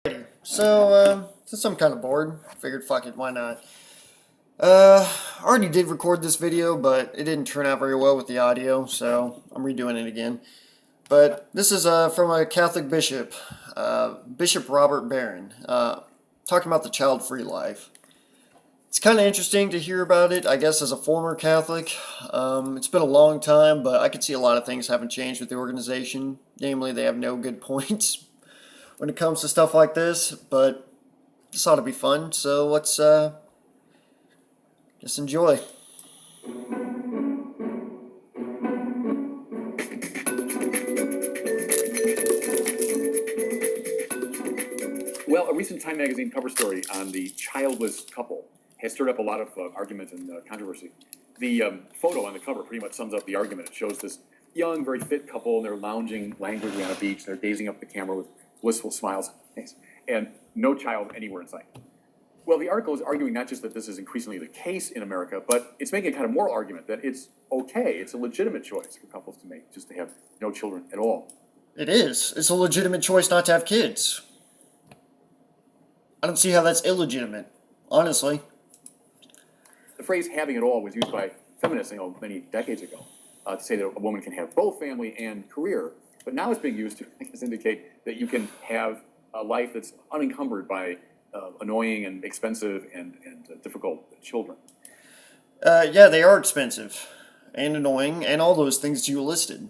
Since I'm kind of bored, I figured fuck it, why not? I already did record this video, but it didn't turn out very well with the audio, so I'm redoing it again. But this is from a Catholic bishop, Bishop Robert Barron, talking about the child-free life. It's kind of interesting to hear about it, I guess, as a former Catholic. It's been a long time, but I could see a lot of things haven't changed with the organization. Namely, they have no good points when it comes to stuff like this, but this ought to be fun, so let's just enjoy. Well, a recent Time magazine cover story on the childless couple has stirred up a lot of argument and controversy. The photo on the cover pretty much sums up the argument. It shows this young, very fit couple, and they're lounging languidly on a beach. They're gazing up at the camera with blissful smiles, and no child anywhere in sight. Well, the article is arguing not just that this is increasingly the case in America, but it's making a kind of moral argument that it's okay, it's a legitimate choice for couples to make, just to have no children at all. It is. It's a legitimate choice not to have kids. I don't see how that's illegitimate, honestly. The phrase "having it all" was used by feminists, many decades ago, to say that a woman can have both family and career. But now it's being used to, I guess, indicate that you can have a life that's unencumbered by annoying and expensive and difficult children. Yeah, they are expensive and annoying and all those things you listed.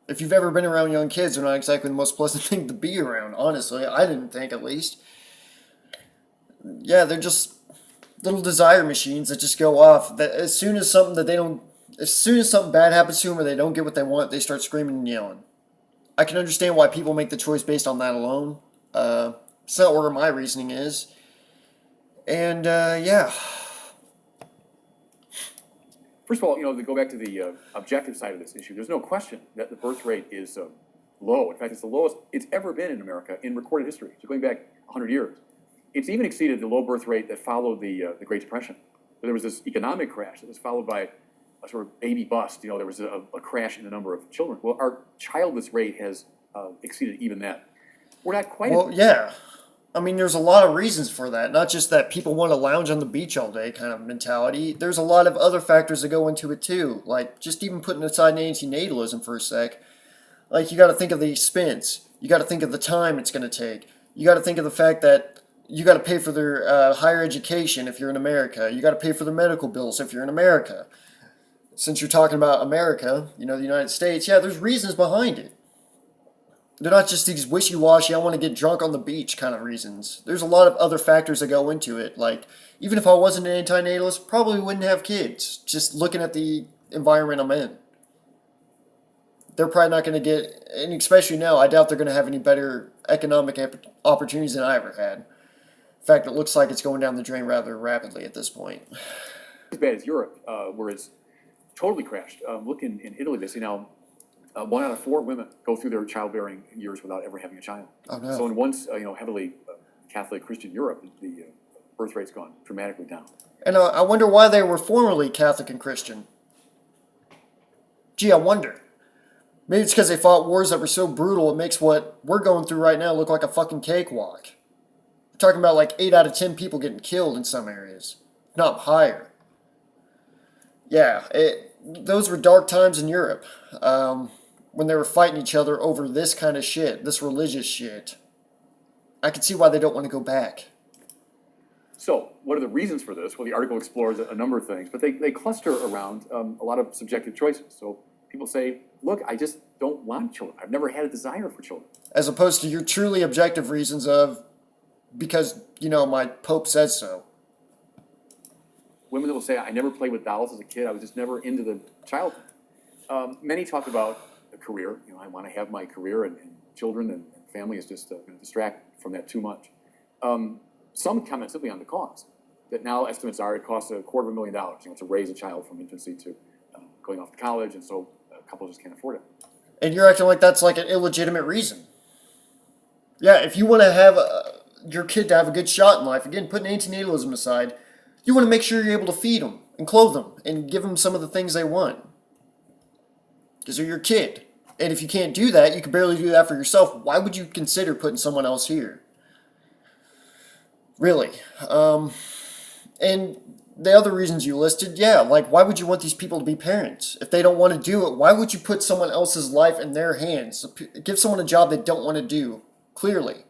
If you've ever been around young kids, they're not exactly the most pleasant thing to be around, honestly. I didn't think, at least. Yeah, they're just little desire machines that just go off. That as soon as something bad happens to them or they don't get what they want, they start screaming and yelling. I can understand why people make the choice based on that alone. It's not where my reasoning is. And, yeah. First of all, to go back to the objective side of this issue, there's no question that the birth rate is low. In fact, it's the lowest it's ever been in America in recorded history. So going back 100 years. It's even exceeded the low birth rate that followed the Great Depression. There was this economic crash that was followed by a sort of baby bust. There was a crash in the number of children. Well, our childless rate has exceeded even that. We're not quite. Well, yeah. I mean, there's a lot of reasons for that. Not just that people want to lounge on the beach all day kind of mentality. There's a lot of other factors that go into it too. Like, just even putting aside antinatalism for a sec. Like, you got to think of the expense. You got to think of the time it's going to take. You got to think of the fact that you got to pay for their higher education if you're in America. You got to pay for their medical bills if you're in America. Since you're talking about America, the United States, yeah, there's reasons behind it. They're not just these wishy-washy, I want to get drunk on the beach kind of reasons. There's a lot of other factors that go into it. Like, even if I wasn't an antinatalist, probably wouldn't have kids. Just looking at the environment I'm in. They're probably not going to get, and especially now, I doubt they're going to have any better economic opportunities than I ever had. In fact, it looks like it's going down the drain rather rapidly at this point. As bad as Europe, where it's totally crashed. Look in Italy, they say now 1 out of 4 women go through their childbearing years without ever having a child. Oh, no. So in once heavily Catholic Christian Europe, the birth rate's gone dramatically down. And I wonder why they were formerly Catholic and Christian. Gee, I wonder. Maybe it's because they fought wars that were so brutal it makes what we're going through right now look like a fucking cakewalk. Talking about like 8 out of 10 people getting killed in some areas, not higher. Yeah, those were dark times in Europe when they were fighting each other over this kind of shit, this religious shit. I can see why they don't want to go back. So, what are the reasons for this? Well, the article explores a number of things, but they cluster around a lot of subjective choices. So people say, look, I just don't want children. I've never had a desire for children. As opposed to your truly objective reasons of, because, my Pope says so. Women that will say, I never played with dolls as a kid. I was just never into the child thing. Many talk about a career. I want to have my career and children and family is just going to distract from that too much. Some comment simply on the cost. That now estimates are it costs $250,000 to raise a child from infancy to going off to college, and so couples just can't afford it. And you're acting like that's like an illegitimate reason. Yeah, if you want to have your kid to have a good shot in life, again, putting antinatalism aside, you want to make sure you're able to feed them and clothe them and give them some of the things they want. Because they're your kid. And if you can't do that, you can barely do that for yourself. Why would you consider putting someone else here? Really. And the other reasons you listed, yeah, like why would you want these people to be parents? If they don't want to do it, why would you put someone else's life in their hands? Give someone a job they don't want to do, clearly.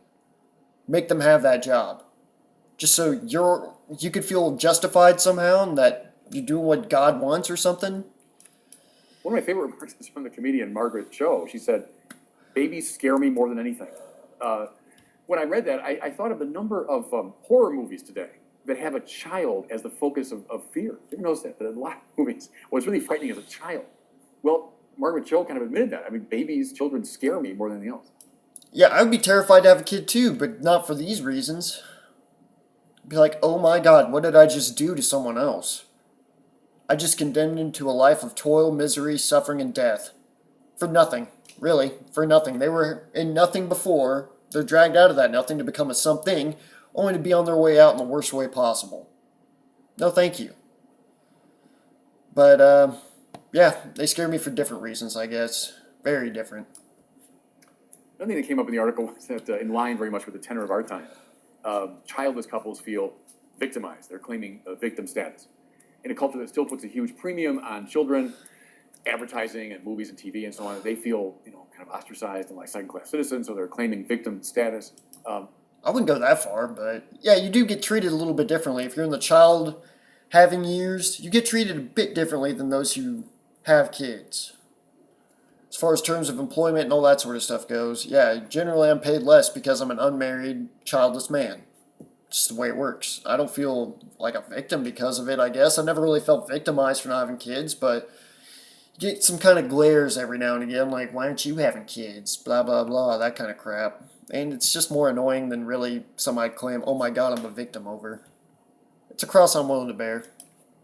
Make them have that job. Just so you could feel justified somehow and that you're doing what God wants or something. One of my favorite remarks is from the comedian Margaret Cho. She said, "Babies scare me more than anything." When I read that, I thought of the number of horror movies today that have a child as the focus of fear. You ever notice that? That a lot of movies, what's really frightening is a child. Well, Margaret Cho kind of admitted that. I mean, children scare me more than anything else. Yeah, I would be terrified to have a kid too, but not for these reasons. Be like, oh my God, what did I just do to someone else? I just condemned him to a life of toil, misery, suffering, and death. For nothing. Really, for nothing. They were in nothing before. They're dragged out of that nothing to become a something, only to be on their way out in the worst way possible. No, thank you. But, yeah, they scare me for different reasons, I guess. Very different. Another thing that came up in the article was that, in line very much with the tenor of our time, childless couples feel victimized. They're claiming victim status. In a culture that still puts a huge premium on children, advertising and movies and TV and so on, they feel, kind of ostracized and like second-class citizens, so they're claiming victim status. I wouldn't go that far, but yeah, you do get treated a little bit differently. If you're in the child having years, you get treated a bit differently than those who have kids. As far as terms of employment and all that sort of stuff goes, yeah, generally I'm paid less because I'm an unmarried, childless man. Just the way it works. I don't feel like a victim because of it, I guess. I've never really felt victimized for not having kids, but you get some kind of glares every now and again, like, why aren't you having kids? Blah, blah, blah, that kind of crap. And it's just more annoying than really somebody claim, oh my God, I'm a victim over. It's a cross I'm willing to bear.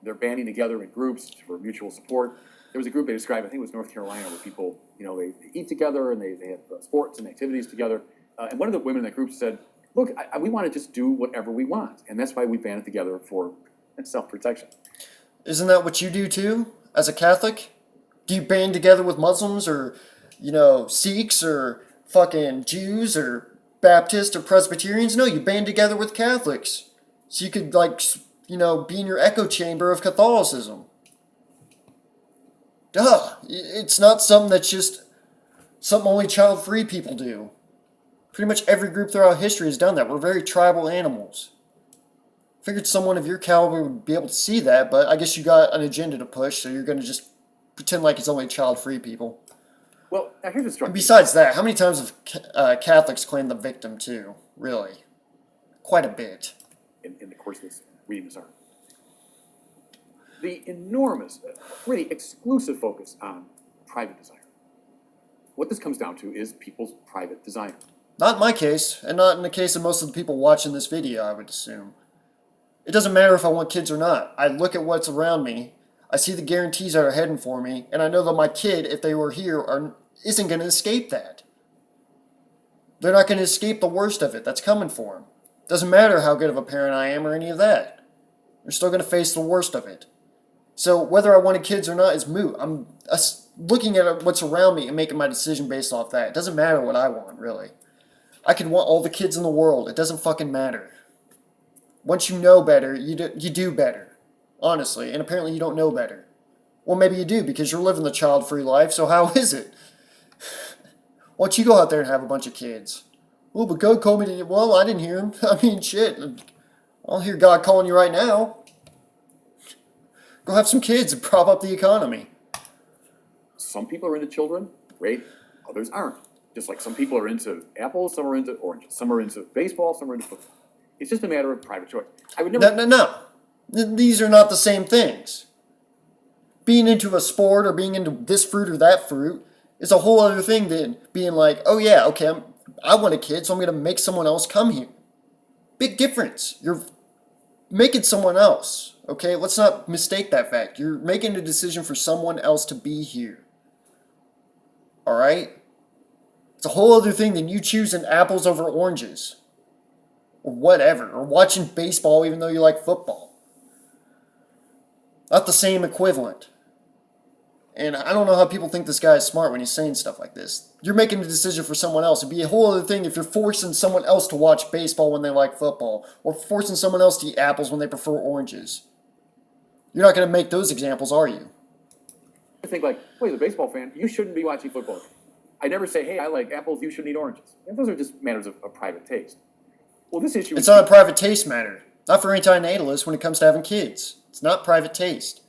They're banding together in groups for mutual support. There was a group they described, I think it was North Carolina, where people, they eat together and they have sports and activities together. And one of the women in that group said, look, we want to just do whatever we want. And that's why we band it together for self-protection. Isn't that what you do too, as a Catholic? Do you band together with Muslims or, Sikhs or fucking Jews or Baptists or Presbyterians? No, you band together with Catholics. So you could, be in your echo chamber of Catholicism. Duh. It's not something that's just something only child-free people do. Pretty much every group throughout history has done that. We're very tribal animals. Figured someone of your caliber would be able to see that, but I guess you got an agenda to push, so you're going to just pretend like it's only child-free people. Well, now here's the structure. And besides that, how many times have Catholics claimed the victim too? Really? Quite a bit. In the course of this reading this article. The enormous, really exclusive focus on private desire. What this comes down to is people's private desire. Not in my case, and not in the case of most of the people watching this video, I would assume. It doesn't matter if I want kids or not. I look at what's around me, I see the guarantees that are heading for me, and I know that my kid, if they were here, isn't going to escape that. They're not going to escape the worst of it that's coming for them. Doesn't matter how good of a parent I am or any of that. They're still going to face the worst of it. So whether I wanted kids or not is moot. I'm looking at what's around me and making my decision based off that. It doesn't matter what I want, really. I could want all the kids in the world. It doesn't fucking matter. Once you know better, you do better. Honestly. And apparently you don't know better. Well, maybe you do because you're living the child-free life, so how is it? Why don't you go out there and have a bunch of kids? Oh, but God called me to... Well, I didn't hear him. I mean, shit. I'll hear God calling you right now. Go have some kids and prop up the economy. Some people are into children, great. Others aren't. Just like some people are into apples, some are into oranges. Some are into baseball, some are into football. It's just a matter of private choice. I would never... No. These are not the same things. Being into a sport or being into this fruit or that fruit is a whole other thing than being like, oh yeah, okay, I want a kid, so I'm going to make someone else come here. Big difference. You're making someone else. Okay, let's not mistake that fact. You're making a decision for someone else to be here. Alright? It's a whole other thing than you choosing apples over oranges. Or whatever. Or watching baseball even though you like football. Not the same equivalent. And I don't know how people think this guy is smart when he's saying stuff like this. You're making a decision for someone else. It'd be a whole other thing if you're forcing someone else to watch baseball when they like football, or forcing someone else to eat apples when they prefer oranges. You're not going to make those examples, are you? I think like, well, as a baseball fan, you shouldn't be watching football. I never say, hey, I like apples, you shouldn't eat oranges. And those are just matters of private taste. Well, this issue It's not a private taste matter. Not for anti-natalists when it comes to having kids. It's not private taste.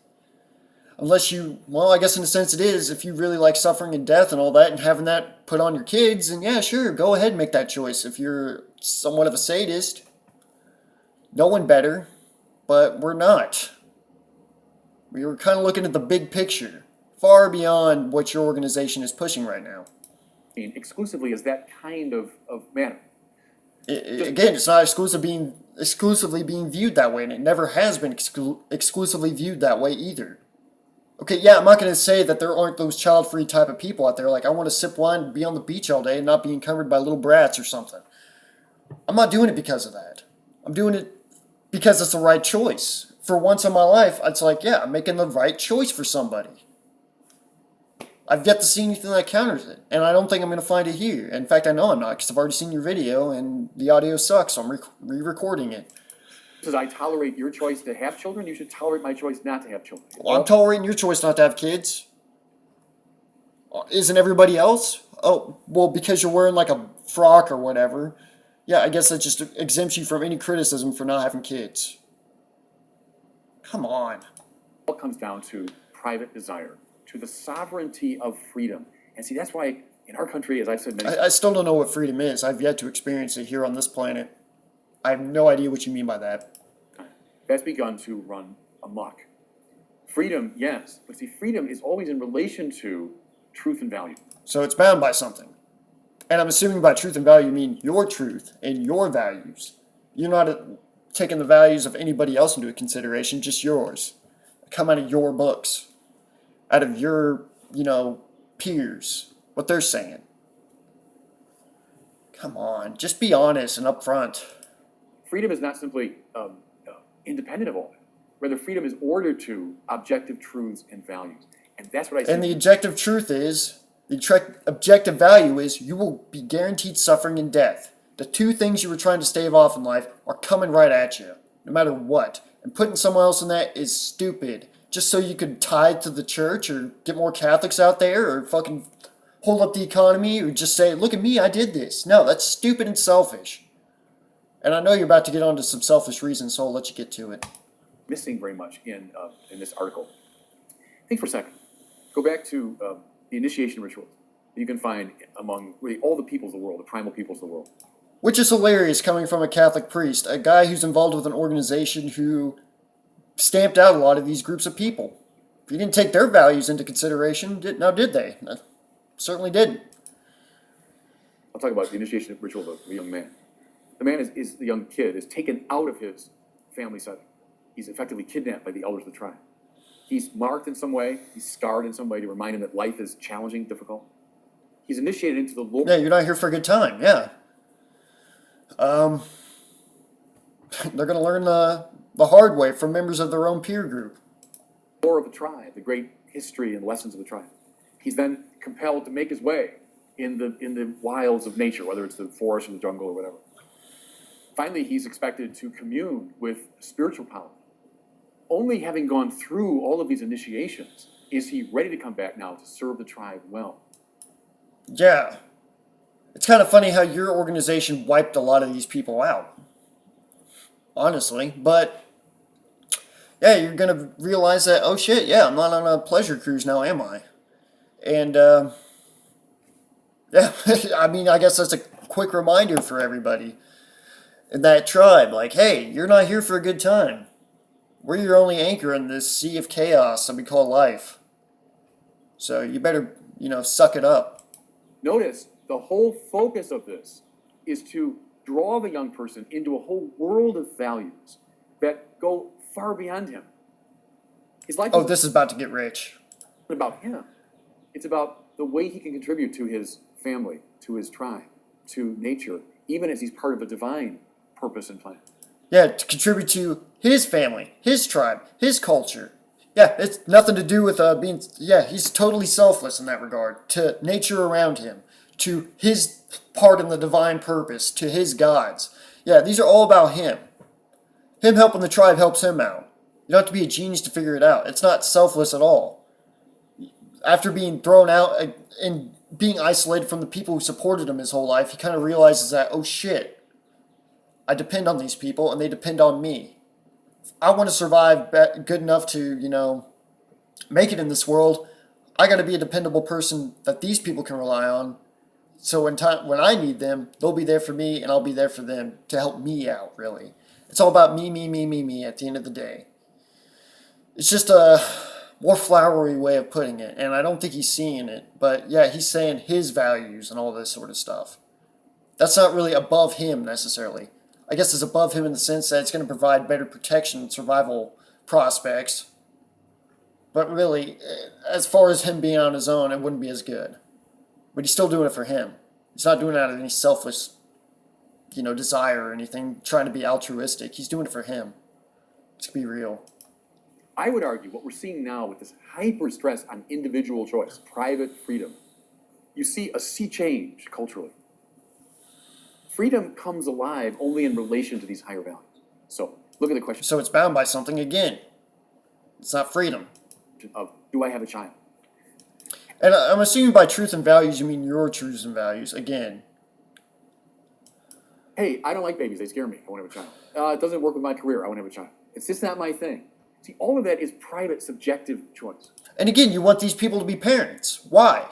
Unless you, well, I guess in a sense it is, if you really like suffering and death and all that and having that put on your kids, and yeah, sure, go ahead and make that choice if you're somewhat of a sadist. No one better, but we're not. We were kind of looking at the big picture, far beyond what your organization is pushing right now. exclusively as that kind of matter. Again, it's not exclusively being viewed that way, and it never has been exclusively viewed that way either. Okay, yeah, I'm not going to say that there aren't those child-free type of people out there, like I want to sip wine and be on the beach all day and not be encumbered by little brats or something. I'm not doing it because of that. I'm doing it because it's the right choice. For once in my life, it's like, yeah, I'm making the right choice for somebody. I've yet to see anything that counters it, and I don't think I'm going to find it here. In fact, I know I'm not, because I've already seen your video, and the audio sucks, so I'm re-recording it. Says I tolerate your choice to have children, you should tolerate my choice not to have children. Well, I'm tolerating your choice not to have kids. Isn't everybody else? Oh, well, because you're wearing like a frock or whatever. Yeah, I guess that just exempts you from any criticism for not having kids. Come on. It all comes down to private desire, to the sovereignty of freedom. And see, that's why in our country, as I've said many times, I still don't know what freedom is. I've yet to experience it here on this planet. I have no idea what you mean by that. that's begun to run amok. Freedom, yes, but see, freedom is always in relation to truth and value. So it's bound by something. And I'm assuming by truth and value you mean your truth and your values. You're not taking the values of anybody else into consideration, just yours. Come out of your books. Out of your, peers. What they're saying. Come on, just be honest and upfront. Freedom is not simply independent of all that. Rather, freedom is ordered to objective truths and values. And that's what I say. And the objective truth is, the objective value is, you will be guaranteed suffering and death. The two things you were trying to stave off in life are coming right at you, no matter what. And putting someone else in that is stupid. Just so you could tithe to the church or get more Catholics out there or fucking hold up the economy or just say, look at me, I did this. No, that's stupid and selfish. And I know you're about to get onto some selfish reasons, so I'll let you get to it. Missing very much in this article. Think for a second. Go back to the initiation rituals that you can find among really all the peoples of the world, the primal peoples of the world. Which is hilarious coming from a Catholic priest, a guy who's involved with an organization who stamped out a lot of these groups of people. He didn't take their values into consideration, did they? No, certainly didn't. I'll talk about the initiation ritual of a young man. The man is the young kid is taken out of his family setting. He's effectively kidnapped by the elders of the tribe. He's marked in some way. He's scarred in some way to remind him that life is challenging, difficult. He's initiated into the Lord. Yeah, you're not here for a good time. Yeah. They're going to learn the hard way from members of their own peer group. Lore of the tribe, the great history and lessons of the tribe. He's then compelled to make his way in the wilds of nature, whether it's the forest or the jungle or whatever. Finally, he's expected to commune with spiritual power. Only having gone through all of these initiations is he ready to come back now to serve the tribe well. Yeah. It's kind of funny how your organization wiped a lot of these people out. Honestly. But, yeah, you're going to realize that, oh shit, yeah, I'm not on a pleasure cruise now, am I? And, yeah, I mean, I guess that's a quick reminder for everybody in that tribe. Like, hey, you're not here for a good time. We're your only anchor in this sea of chaos that we call life. So you better, suck it up. Notice the whole focus of this is to draw the young person into a whole world of values that go far beyond him. His life this is about to get rich. Isn't about him. It's about the way he can contribute to his family, to his tribe, to nature, even as he's part of a divine purpose and plan. Yeah, to contribute to his family, his tribe, his culture, Yeah, it's nothing to do with being. Yeah, he's totally selfless in that regard. To nature around him, to his part in the divine purpose, to his gods. Yeah, these are all about him. Him helping the tribe helps him out. You don't have to be a genius to figure it out. It's not selfless at all. After being thrown out and being isolated from the people who supported him his whole life, he kind of realizes that, oh shit, I depend on these people and they depend on me. I want to survive good enough to, make it in this world. I got to be a dependable person that these people can rely on. So when I need them, they'll be there for me and I'll be there for them to help me out, really. It's all about me, me, me, me, me at the end of the day. It's just a more flowery way of putting it, and I don't think he's seeing it. But yeah, he's saying his values and all this sort of stuff. That's not really above him necessarily. I guess it's above him in the sense that it's going to provide better protection and survival prospects. But really, as far as him being on his own, it wouldn't be as good. But he's still doing it for him. He's not doing it out of any selfless, desire or anything, trying to be altruistic. He's doing it for him. Let's be real. I would argue what we're seeing now with this hyper stress on individual choice, private freedom, you see a sea change culturally. Freedom comes alive only in relation to these higher values. So look at the question So it's bound by something again. It's not freedom. of, do I have a child? And I'm assuming by truth and values, you mean your truths and values again. Hey, I don't like babies, they scare me, I want to have a child. It doesn't work with my career, I want to have a child. It's just not my thing. See, all of that is private, subjective choice. And again, you want these people to be parents. Why?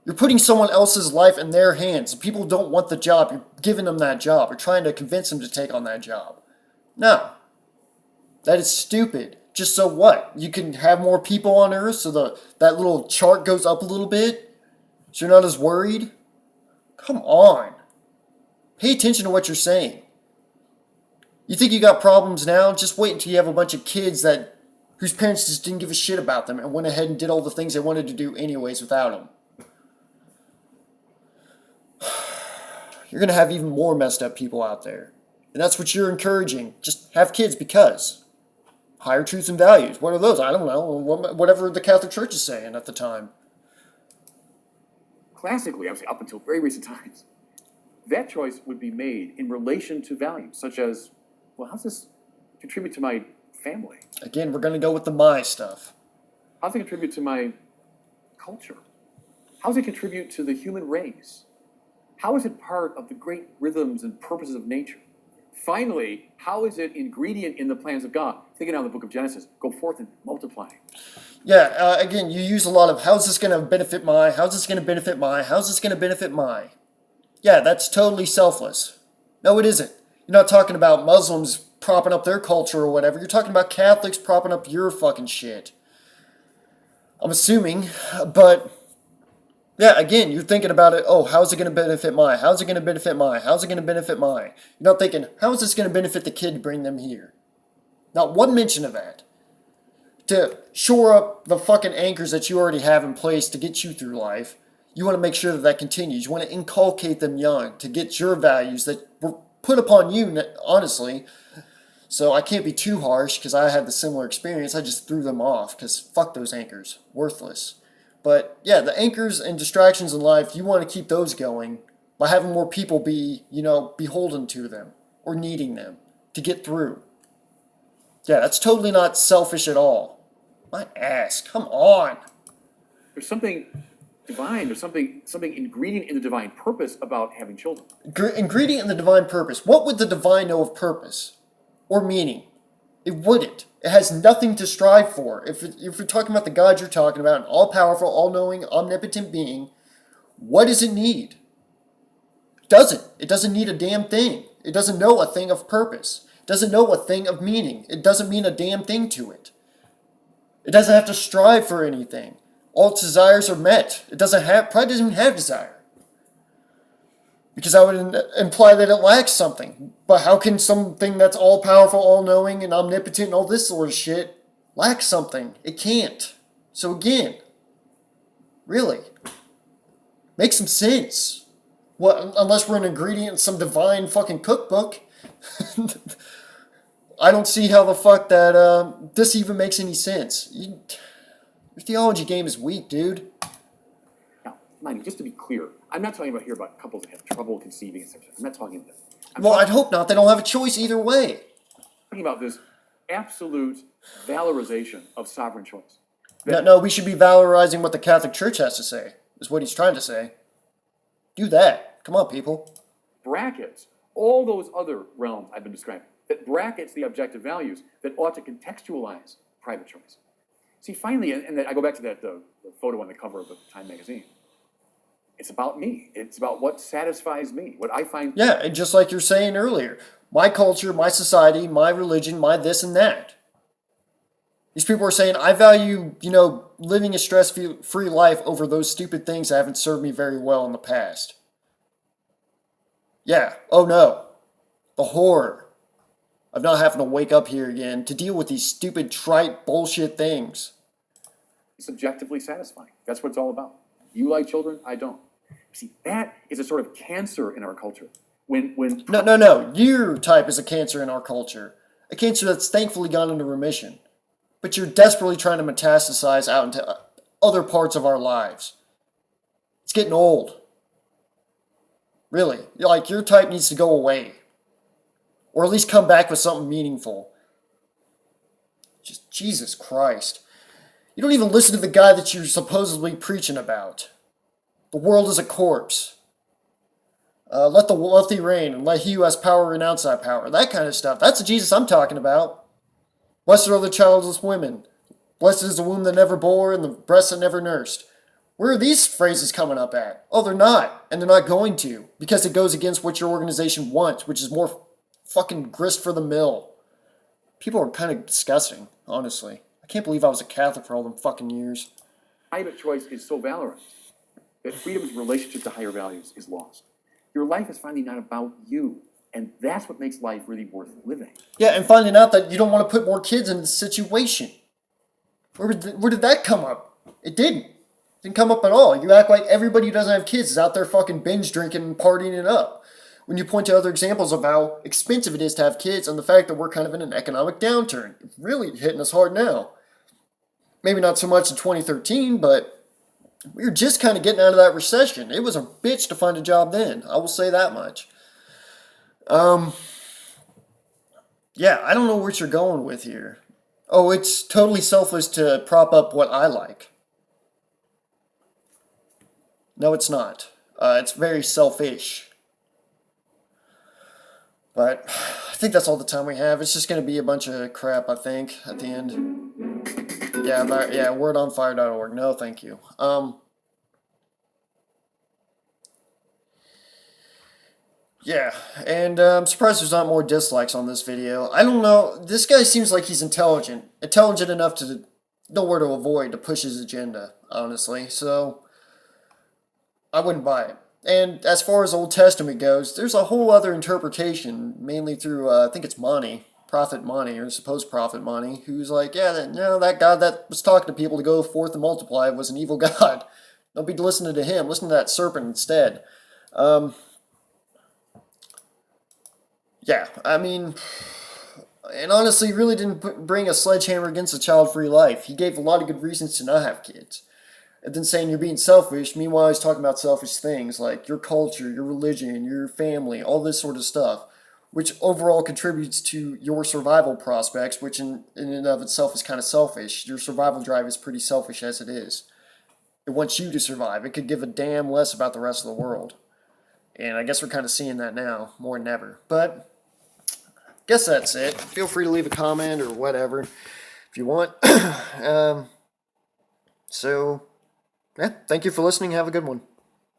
You're putting someone else's life in their hands. People don't want the job. You're giving them that job. You're trying to convince them to take on that job. No. That is stupid. Just so what? You can have more people on Earth so that little chart goes up a little bit? So you're not as worried? Come on. Pay attention to what you're saying. You think you got problems now? Just wait until you have a bunch of kids whose parents just didn't give a shit about them and went ahead and did all the things they wanted to do anyways without them. You're going to have even more messed up people out there. And that's what you're encouraging. Just have kids because. Higher truths and values. What are those? I don't know. Whatever the Catholic Church is saying at the time. Classically, I would say up until very recent times, that choice would be made in relation to values, such as, well, how's this contribute to my family? Again, we're going to go with the my stuff. How's it contribute to my culture? How does it contribute to the human race? How is it part of the great rhythms and purposes of nature? Finally, how is it ingredient in the plans of God? Thinking out of the book of Genesis, go forth and multiply. Yeah, again, you use a lot of, how's this going to benefit my, how's this going to benefit my, how's this going to benefit my. Yeah, that's totally selfless. No, it isn't. You're not talking about Muslims propping up their culture or whatever. You're talking about Catholics propping up your fucking shit. I'm assuming, but yeah, again, you're thinking about it, oh, how's it going to benefit my? How's it going to benefit my? How's it going to benefit my? You're not thinking, how is this going to benefit the kid to bring them here? Not one mention of that. To shore up the fucking anchors that you already have in place to get you through life, you want to make sure that continues. You want to inculcate them young to get your values that were put upon you, honestly. So I can't be too harsh because I had the similar experience. I just threw them off because fuck those anchors. Worthless. But yeah, the anchors and distractions in life, you want to keep those going by having more people be, beholden to them or needing them to get through. Yeah, that's totally not selfish at all. My ass, come on. There's something divine, there's something ingredient in the divine purpose about having children. Ingredient in the divine purpose. What would the divine know of purpose or meaning? It wouldn't. It has nothing to strive for. If you're talking about the God you're talking about, an all-powerful, all-knowing, omnipotent being, what does it need? It doesn't. It doesn't need a damn thing. It doesn't know a thing of purpose. It doesn't know a thing of meaning. It doesn't mean a damn thing to it. It doesn't have to strive for anything. All its desires are met. It probably doesn't even have desire. Because I would imply that it lacks something. But how can something that's all-powerful, all-knowing, and omnipotent and all this sort of shit lack something? It can't. So again, really, make some sense. What, unless we're an ingredient in some divine fucking cookbook. I don't see how the fuck that this even makes any sense. Your theology game is weak, dude. Now, mind you, just to be clear, I'm not talking about couples that have trouble conceiving, etc. I'm not talking about that. Well, I'd hope not. They don't have a choice either way. Talking about this absolute valorization of sovereign choice. No, we should be valorizing what the Catholic Church has to say, is what he's trying to say. Do that. Come on, people. Brackets all those other realms I've been describing. That brackets the objective values that ought to contextualize private choice. See, finally, and I go back to that the photo on the cover of the Time magazine. It's about me. It's about what satisfies me, what I find. Yeah, and just like you're saying earlier, my culture, my society, my religion, my this and that. These people are saying, I value, living a stress-free life over those stupid things that haven't served me very well in the past. Yeah, oh no. The horror of not having to wake up here again to deal with these stupid, trite, bullshit things. Subjectively satisfying. That's what it's all about. You like children, I don't. See, that is a sort of cancer in our culture. No. Your type is a cancer in our culture. A cancer that's thankfully gone into remission. But you're desperately trying to metastasize out into other parts of our lives. It's getting old. Really. Like, your type needs to go away. Or at least come back with something meaningful. Just Jesus Christ. You don't even listen to the guy that you're supposedly preaching about. The world is a corpse. Let the wealthy reign, and let he who has power renounce that power. That kind of stuff. That's the Jesus I'm talking about. Blessed are the childless women. Blessed is the womb that never bore, and the breast that never nursed. Where are these phrases coming up at? Oh, they're not. And they're not going to. Because it goes against what your organization wants, which is more fucking grist for the mill. People are kind of disgusting, honestly. I can't believe I was a Catholic for all them fucking years. Private choice is so valorized that freedom's relationship to higher values is lost. Your life is finally not about you. And that's what makes life really worth living. Yeah, and finding out that you don't want to put more kids in the situation. Where did that come up? It didn't. It didn't come up at all. You act like everybody who doesn't have kids is out there fucking binge drinking and partying it up. When you point to other examples of how expensive it is to have kids and the fact that we're kind of in an economic downturn. It's really hitting us hard now. Maybe not so much in 2013, but we were just kind of getting out of that recession. It was a bitch to find a job then. I will say that much. Yeah, I don't know what you're going with here. Oh, it's totally selfless to prop up what I like. No, it's not. It's very selfish. But I think that's all the time we have. It's just going to be a bunch of crap, I think, at the end. Yeah, wordonfire.org. No, thank you. Yeah, and I'm surprised there's not more dislikes on this video. I don't know. This guy seems like he's intelligent. Intelligent enough to know where to avoid to push his agenda, honestly. So, I wouldn't buy it. And as far as Old Testament goes, there's a whole other interpretation, mainly through, I think it's Mani, Prophet Mani, or supposed Prophet Mani, who's like, yeah, that God that was talking to people to go forth and multiply was an evil God. Don't be listening to him. Listen to that serpent instead. Yeah, I mean, and honestly, really didn't bring a sledgehammer against a child-free life. He gave a lot of good reasons to not have kids. And then saying you're being selfish, meanwhile he's talking about selfish things like your culture, your religion, your family, all this sort of stuff, which overall contributes to your survival prospects, which in and of itself is kind of selfish. Your survival drive is pretty selfish as it is. It wants you to survive. It could give a damn less about the rest of the world. And I guess we're kind of seeing that now, more than ever. But guess that's it. Feel free to leave a comment or whatever if you want. So, yeah, thank you for listening. Have a good one.